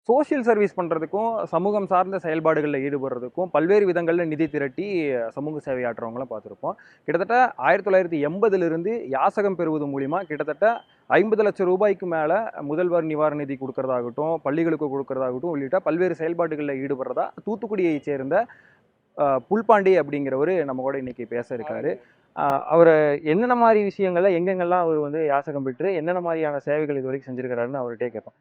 Social service பண்ணுறதுக்கும் சமூகம் சார்ந்த செயல்பாடுகளில் ஈடுபடுறதுக்கும் பல்வேறு விதங்களில் நிதி திரட்டி சமூக சேவை ஆற்றுறவங்களாம் பார்த்துருப்போம். கிட்டத்தட்ட 1980லிருந்து யாசகம் பெறுவது மூலிமா கிட்டத்தட்ட 50 லட்சம் ரூபாய்க்கு மேலே முதல்வர் நிவாரண நிதி கொடுக்கறதாகட்டும், பள்ளிகளுக்கு கொடுக்கறதாகட்டும் உள்ளிட்ட பல்வேறு செயல்பாடுகளில் ஈடுபடுறதா தூத்துக்குடியை சேர்ந்த புல்பாண்டி அப்படிங்கிறவர் நம்ம கூட இன்னைக்கு பேச இருக்காரு. அவர் என்னென்ன மாதிரி விஷயங்கள்ல எங்கெங்கெல்லாம் அவர் வந்து யாசகம் பெற்று என்னென்ன மாதிரியான சேவைகள் இது வரைக்கும் செஞ்சிருக்கிறாருன்னு அவர்கிட்டே கேட்போம்.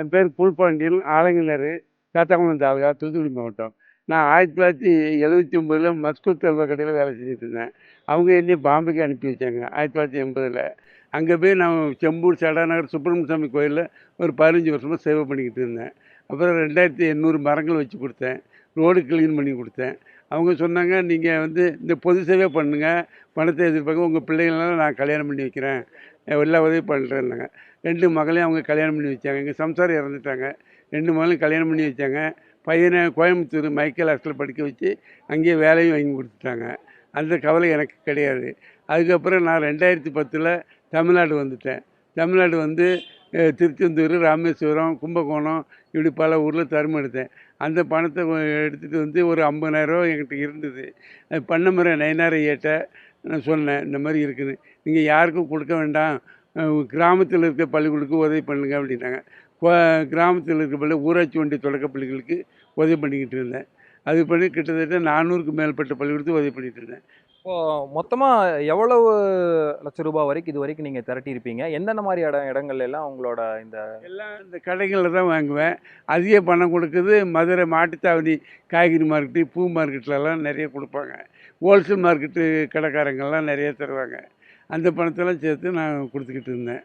என் பேர் புல்பாண்டியன், ஆலங்கிணறு, காத்தாங்குளம் தாலுகா, தூத்துக்குடி மாவட்டம். நான் 1979 மஸ்கூத் தல்வா கடையில் வேலை செஞ்சுட்டு இருந்தேன். அவங்க என்னையும் பாம்பேக்கு அனுப்பி வச்சாங்க 1980. அங்கே போய் நான் செம்பூர் சடாநகர் சுப்பிரமணிய சாமி கோயிலில் ஒரு 15 வருஷமாக சேவை பண்ணிக்கிட்டு இருந்தேன். அப்புறம் 2800 மரங்கள் வச்சு கொடுத்தேன், ரோடு க்ளீன் பண்ணி கொடுத்தேன். அவங்க சொன்னாங்க, நீங்கள் வந்து இந்த பொது சேவை பண்ணுங்கள், பணத்தை எதிர்பார்க்க, உங்கள் பிள்ளைங்களெல்லாம் நான் கல்யாணம் பண்ணி வைக்கிறேன், எல்லா உதவி பண்ணுறேன்னாங்க. 2 மகளையும் அவங்க கல்யாணம் பண்ணி வச்சாங்க. எங்கள் சம்சாரம் இறந்துட்டாங்க. 2 மகளையும் கல்யாணம் பண்ணி வச்சாங்க. பையனை கோயம்புத்தூர் மைக்கேல் ஹாஸ்டலில் படிக்க வச்சு அங்கேயே வேலையும் வாங்கி கொடுத்துட்டாங்க. அந்த கவலை எனக்கு கிடையாது. அதுக்கப்புறம் நான் 2010 தமிழ்நாடு வந்துட்டேன். தமிழ்நாடு வந்து திருச்செந்தூர், ராமேஸ்வரம், கும்பகோணம் இப்படி பல ஊரில் தர்மம் எடுத்தேன். அந்த பணத்தை எடுத்துகிட்டு வந்து ஒரு 50,000 ரூபா என்கிட்ட இருந்தது. பண்ணமரை நயினார் ஐயாட்ட நான் சொன்னேன், இந்த மாதிரி இருக்குது, நீங்கள் யாருக்கும் கொடுக்க வேண்டாம், கிராமத்தில் இருக்க பள்ளிகளுக்கு உதவி பண்ணுங்க அப்படின்னாங்க. கிராமத்தில் இருக்க பள்ளி ஊராட்சி ஒன்றிய தொடக்க பள்ளிகளுக்கு உதவி பண்ணிக்கிட்டு இருந்தேன். அது பண்ணி கிட்டத்தட்ட 400க்கு மேற்பட்ட பள்ளிக்கூடத்துக்கு உதவி பண்ணிகிட்டு இருந்தேன். இப்போ மொத்தமாக எவ்வளவு லட்சம் ரூபாய் வரைக்கும் இது வரைக்கும் நீங்கள் திரட்டியிருப்பீங்க? எந்தெந்த மாதிரி இடங்கள்ல எல்லாம் உங்களோட எல்லாம் இந்த கடைகளில் தான் வாங்குவேன். அதிக பணம் கொடுக்குறது மதுரை மாட்டுத்தாவணி காய்கறி மார்க்கெட்டு, பூ மார்க்கெட்லலாம் நிறைய கொடுப்பாங்க. ஹோல்சேல் மார்க்கெட்டு கடைக்காரங்கள்லாம் நிறைய தருவாங்க. அந்த பணத்தெல்லாம் சேர்த்து நான் கொடுத்துக்கிட்டு இருந்தேன்.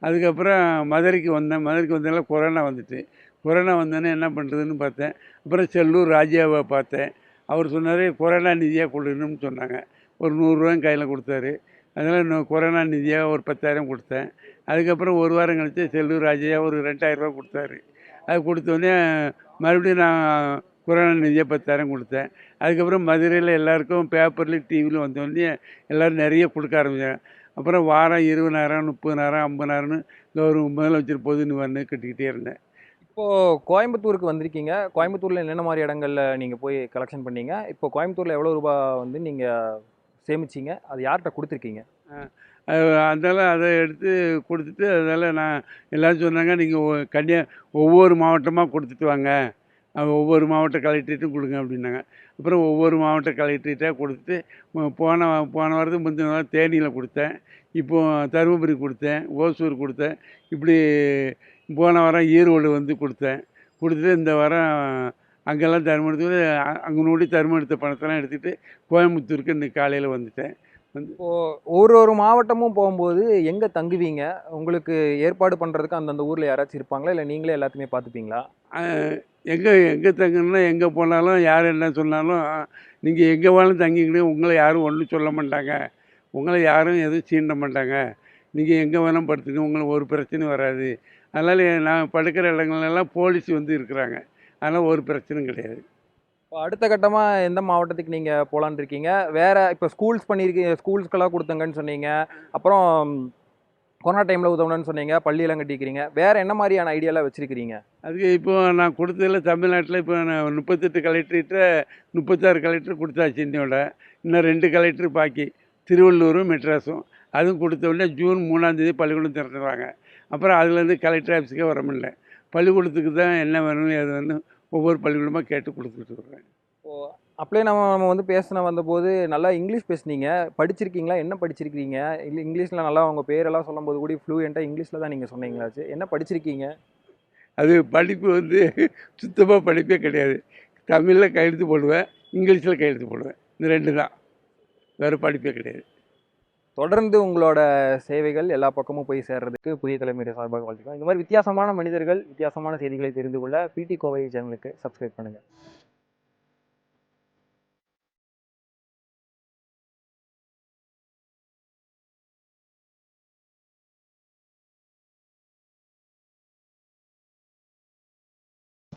அதுக்கப்புறம் மதுரைக்கு வந்தேன். மதுரைக்கு வந்ததில் கொரோனா வந்துட்டு, கொரோனா வந்தோன்னே என்ன பண்ணுறதுன்னு பார்த்தேன். அப்புறம் செல்லூர் ராஜாவை பார்த்தேன். அவர் சொன்னார், கொரோனா நிதியாக கொடுக்கணும்னு சொன்னாங்க. ஒரு 100 ரூபாயும் கையில் கொடுத்தாரு. அதனால் இன்னும் கொரோனா நிதியாக ஒரு 10,000 கொடுத்தேன். அதுக்கப்புறம் ஒரு வாரம் கழித்து செல்லூர் ராஜையா ஒரு 2,000 ரூபா கொடுத்தாரு. அது கொடுத்தோடனே மறுபடியும் நான் கொரோனா நிதியாக 10,000 கொடுத்தேன். அதுக்கப்புறம் மதுரையில் எல்லாருக்கும் பேப்பர்லேயும் டிவிலையும் வந்தோடனே எல்லோரும் நிறைய கொடுக்க ஆரம்பித்தாங்க. அப்புறம் வாரம் 20,000, 30,000, 50,000ன்னு இந்த ஒரு முதலமைச்சர் பொது நிவாரண கட்டிக்கிட்டே இருந்தேன். இப்போது கோயம்புத்தூருக்கு வந்திருக்கீங்க. கோயம்புத்தூரில் என்னென்ன மாதிரி இடங்கள்ல நீங்கள் போய் கலெக்ஷன் பண்ணீங்க? இப்போ கோயம்புத்தூரில் எவ்வளோ ரூபாய் வந்து நீங்கள் சேமிச்சிங்க? அது யார்கிட்ட கொடுத்துருக்கீங்க? அதனால் அதை எடுத்து கொடுத்துட்டு, அதனால் நான் எல்லோரும் சொன்னாங்க, நீங்கள் ஒவ்வொரு மாவட்டமாக கொடுத்துட்டு வாங்க, ஒவ்வொரு மாவட்ட கலெக்டரேட்டும் கொடுங்க அப்படின்னாங்க. அப்புறம் ஒவ்வொரு மாவட்ட கலெக்டரேட்டாக கொடுத்துட்டு, போன வாரத்துக்கு முந்தின வாரம் தேனியில் கொடுத்தேன், இப்போது தருமபுரி கொடுத்தேன், ஓசூர் கொடுத்தேன், இப்படி போன வாரம் ஈரோடு வந்து கொடுத்தேன். கொடுத்துட்டு இந்த வாரம் அங்கெல்லாம் தருமம் எடுத்து அங்கே தருமம் எடுத்த பணத்தெல்லாம் எடுத்துகிட்டு கோயம்புத்தூருக்கு இன்றைக்கி காலையில் வந்துட்டேன். ஒரு ஒரு மாவட்டமும் போகும்போது எங்கே தங்குவீங்க? உங்களுக்கு ஏற்பாடு பண்ணுறதுக்கு அந்தந்த ஊரில் யாராச்சும் இருப்பாங்களா, இல்லை நீங்களே எல்லாத்தையுமே பார்த்துப்பீங்களா? எங்கே தங்கணும்னா, எங்கே போனாலும் யார் என்ன சொன்னாலும், நீங்கள் எங்கே வேணாலும் தங்கிக்கிட்டு உங்களை யாரும் ஒன்றும் சொல்ல மாட்டாங்க, உங்களை யாரும் எதுவும் சீண்ட மாட்டாங்க, நீங்கள் எங்கே வேணாலும் படுத்துங்க, உங்களுக்கு ஒரு பிரச்சனையும் வராது. அதனால் நான் படுக்கிற இடங்கள்லாம் போலீஸ் வந்து இருக்கிறாங்க. அதனால் ஒரு பிரச்சனையும் கிடையாது. இப்போ அடுத்த கட்டமாக எந்த மாவட்டத்துக்கு நீங்கள் போகலான்னு இருக்கீங்க? வேறு இப்போ ஸ்கூல்ஸ்க்கெல்லாம் கொடுத்தங்கன்னு சொன்னீங்க. அப்புறம் கொரோனா டைமில் உதவணும்னு சொன்னீங்க. பள்ளியெல்லாம் கட்டிக்கிறீங்க. வேறு என்ன மாதிரியான ஐடியாலாம் வச்சுருக்கிறீங்க? அதுக்கு இப்போது நான் கொடுத்ததில் தமிழ்நாட்டில் இப்போ நான் 38 கலெக்டரேட்டை 36 கலெக்டர் கொடுத்தாச்சு. இன்னும் 2 கலெக்டர் பாக்கி, திருவள்ளூரும் மெட்ராஸும். அதுவும் கொடுத்த உடனே ஜூன் 3ஆம் தேதி பள்ளிக்கூடம் திறந்துடுவாங்க. அப்புறம் அதுலேருந்து கலெக்டர் ஆஃபீஸுக்கே வர முடியல. பள்ளிக்கூடத்துக்கு தான் என்ன வேணும் எது வேணும் ஒவ்வொரு பள்ளிக்கூடமாக கேட்டு கொடுத்துக்கிட்டு இருக்கிறேன். அப்படியே நம்ம வந்து வந்தபோது நல்லா இங்கிலீஷ் பேசுனீங்க. படிச்சிருக்கீங்களா? என்ன படிச்சிருக்கீங்க? இல்லை இங்கிலீஷில் நல்லா உங்கள் பேரெல்லாம் சொல்லும்போது கூட ஃப்ளூயண்ட்டாக இங்கிலீஷில் தான் நீங்கள் சொன்னீங்களாச்சு. என்ன படிச்சிருக்கீங்க? அது படிப்பு வந்து சுத்தமாக படிப்பே கிடையாது. தமிழில் கையெழுத்து போடுவேன், இங்கிலீஷில் கையெழுத்து போடுவேன். இந்த 2 தான், வேறு படிப்பே கிடையாது. தொடர்ந்து உங்களோட சேவைகள் எல்லா பக்கமும் போய் சேர்றதுக்கு புதிய தலைமுறை சார்பாக வாழ்த்துக்கிறோம். இந்த மாதிரி வித்தியாசமான மனிதர்கள், வித்தியாசமான செய்திகளை தெரிந்து கொள்ள பிடி கோவை சேனலுக்கு சப்ஸ்கிரைப் பண்ணுங்க.